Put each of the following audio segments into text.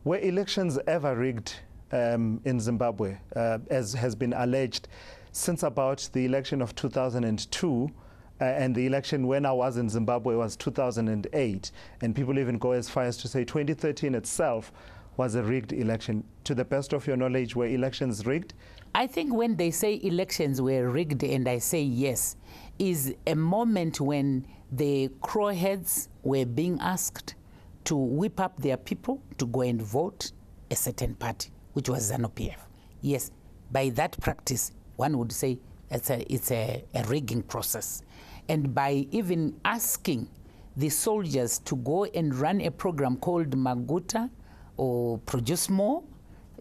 Were elections ever rigged in Zimbabwe, as has been alleged, since about the election of 2002, and the election when I was in Zimbabwe was 2008, and people even go as far as to say 2013 itself was a rigged election. To the best of your knowledge, were elections rigged? I think when they say elections were rigged and I say yes, is a moment when the crowheads were being asked to whip up their people to go and vote a certain party, which was ZANU-PF. Yes, by that practice, one would say it's a rigging process. And by even asking the soldiers to go and run a program called Maguta or Produce More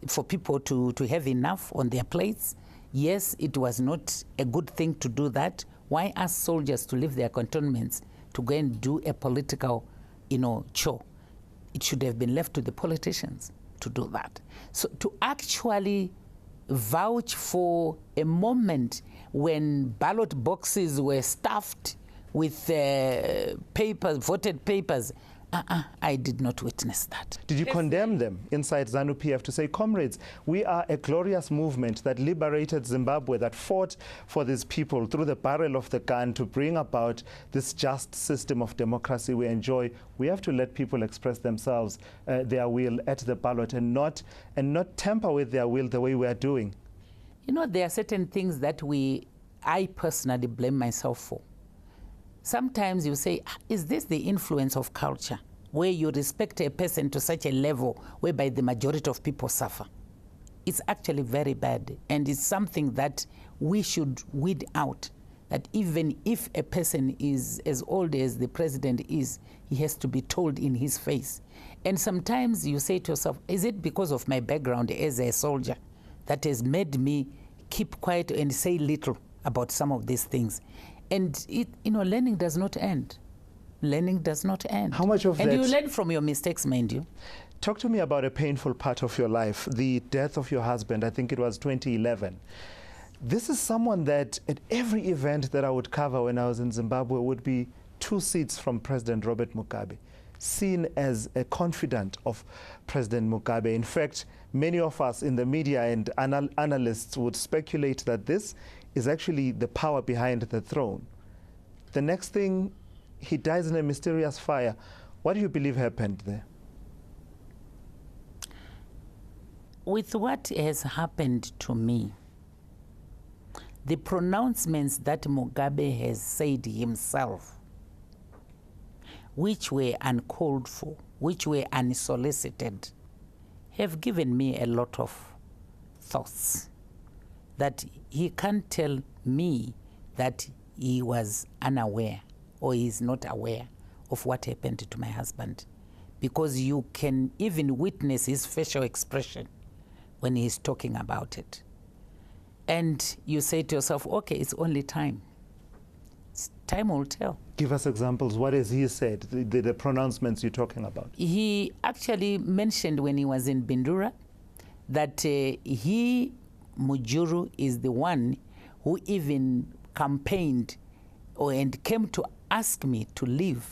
for people to have enough on their plates, yes, it was not a good thing to do that. Why ask soldiers to leave their cantonments to go and do a political, chore? It should have been left to the politicians to do that. So to actually vouch for a moment when ballot boxes were stuffed with papers, voted papers, I did not witness that. Did you condemn them inside ZANU-PF to say, comrades, we are a glorious movement that liberated Zimbabwe, that fought for these people through the barrel of the gun to bring about this just system of democracy we enjoy. We have to let people express themselves, their will at the ballot, and not tamper with their will the way we are doing. There are certain things that I personally blame myself for. Sometimes you say, is this the influence of culture, where you respect a person to such a level whereby the majority of people suffer? It's actually very bad, and it's something that we should weed out, that even if a person is as old as the president is, he has to be told in his face. And sometimes you say to yourself, is it because of my background as a soldier that has made me keep quiet and say little about some of these things? And learning does not end. Learning does not end. How much of that? And you learn from your mistakes, mind you. Talk to me about a painful part of your life, the death of your husband. I think it was 2011. This is someone that at every event that I would cover when I was in Zimbabwe would be 2 seats from President Robert Mugabe, seen as a confidant of President Mugabe. In fact, many of us in the media and analysts would speculate that this is actually the power behind the throne. The next thing, he dies in a mysterious fire. What do you believe happened there? With what has happened to me, the pronouncements that Mugabe has said himself, which were uncalled for, which were unsolicited, have given me a lot of thoughts that he can't tell me that he was unaware or he is not aware of what happened to my husband, because you can even witness his facial expression when he's talking about it. And you say to yourself, okay, it's only time. Time will tell. Give us examples. What has he said, the pronouncements you're talking about? He actually mentioned when he was in Bindura that he, Mujuru, is the one who even campaigned and came to ask me to leave,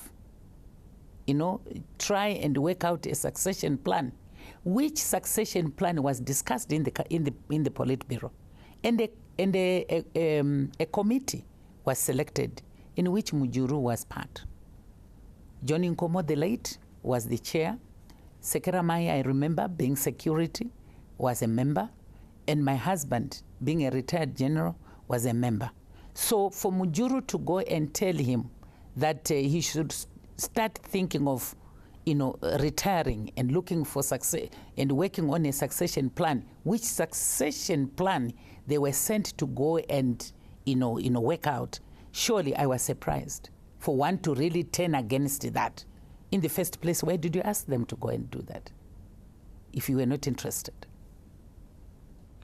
try and work out a succession plan, which succession plan was discussed in the Politburo, and a committee was selected in which Mujuru was part. John Nkomo, the late, was the chair. Sekera Mai, I remember, being security, was a member. And my husband, being a retired general, was a member. So for Mujuru to go and tell him that he should start thinking of, retiring and looking for success and working on a succession plan, which succession plan they were sent to go and, work out. Surely I was surprised for one to really turn against that. In the first place, why did you ask them to go and do that if you were not interested?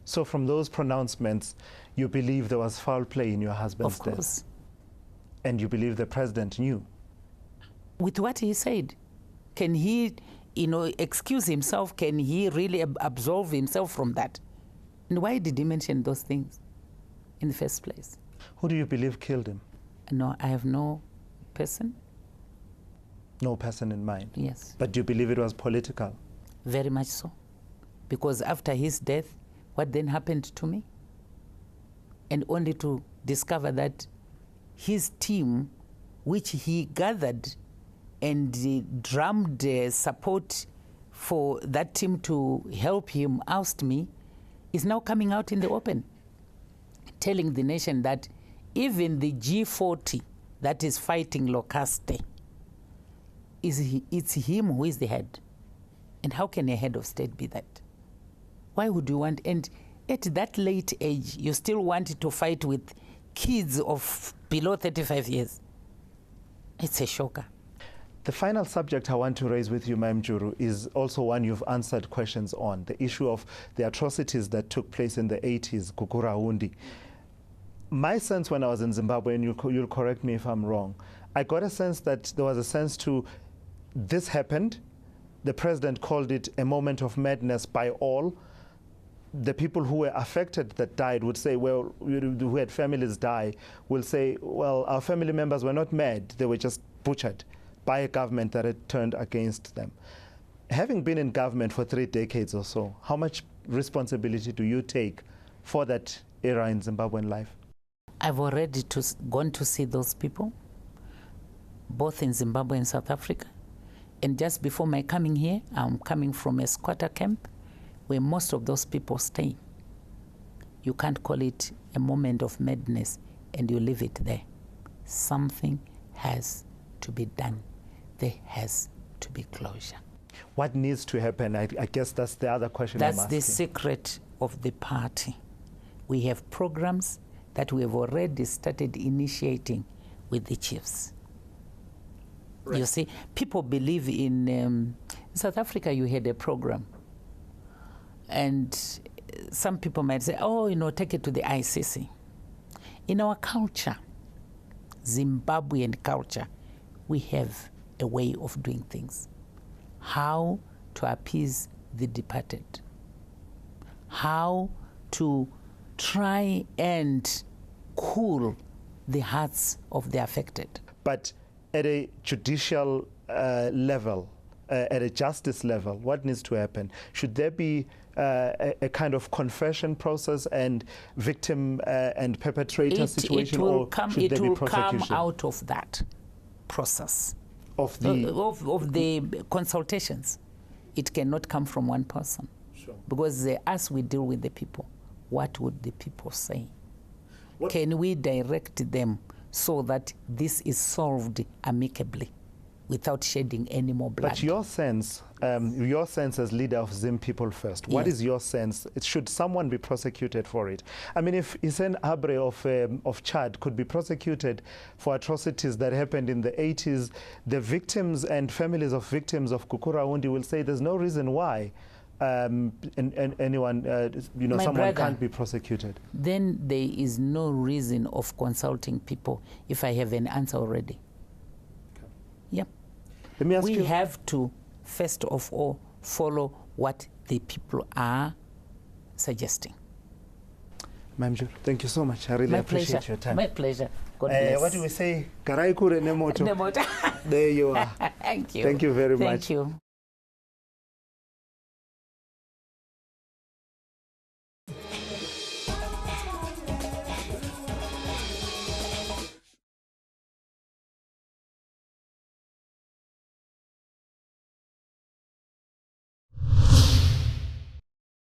So from those pronouncements, you believe there was foul play in your husband's death? Of course. And you believe the president knew? With what he said, can he, excuse himself? Can he really absolve himself from that? And why did he mention those things in the first place? Who do you believe killed him? No, I have no person. No person in mind? Yes. But do you believe it was political? Very much so. Because after his death, what then happened to me? And only to discover that his team, which he gathered and drummed support for that team to help him oust me, is now coming out in the open, telling the nation that even the G40 that is fighting Lokaste, it's him who is the head. And how can a head of state be that? Why would you want, and at that late age, you still want to fight with kids of below 35 years? It's a shocker. The final subject I want to raise with you, Ma'am Mujuru, is also one you've answered questions on, the issue of the atrocities that took place in the 80s, Kukuraundi. My sense when I was in Zimbabwe, and you'll correct me if I'm wrong, I got a sense that there was a sense to this happened. The president called it a moment of madness by all. The people who were affected that died would say, well, who had families die, will say, well, our family members were not mad. They were just butchered by a government that had turned against them. Having been in government for 3 decades or so, how much responsibility do you take for that era in Zimbabwean life? I've already gone to see those people, both in Zimbabwe and South Africa. And just before my coming here, I'm coming from a squatter camp where most of those people stay. You can't call it a moment of madness and you leave it there. Something has to be done. There has to be closure. What needs to happen? I guess that's the other question I'm asking. That's the secret of the party. We have programs that we have already started initiating with the chiefs. Right. You see, people believe in South Africa. You had a program, and some people might say, "Oh, take it to the ICC." In our culture, Zimbabwean culture, we have a way of doing things. How to appease the departed. How to try and cool the hearts of the affected. But at a judicial level, at a justice level, what needs to happen? Should there be a kind of confession process and victim and perpetrator situation, or should there be prosecution? It will come out of that process. Of the consultations. It cannot come from one person. Sure. Because as we deal with the people, what would the people say? Can we direct them so that this is solved amicably without shedding any more blood? But your sense as leader of Zim People First, what is your sense? Should someone be prosecuted for it? I mean, if Hissène Habré of Chad could be prosecuted for atrocities that happened in the 80s, the victims and families of victims of Kukuraundi will say there's no reason why anyone, someone can't be prosecuted. Then there is no reason of consulting people if I have an answer already. Okay. Yep. Let me ask you. We have to, first of all, follow what the people are suggesting. Ma'am Mujuru, thank you so much. I really appreciate your time. My pleasure. God bless. What do we say? Karaikure nemoto. There you are. Thank you. Thank you very much. Thank you.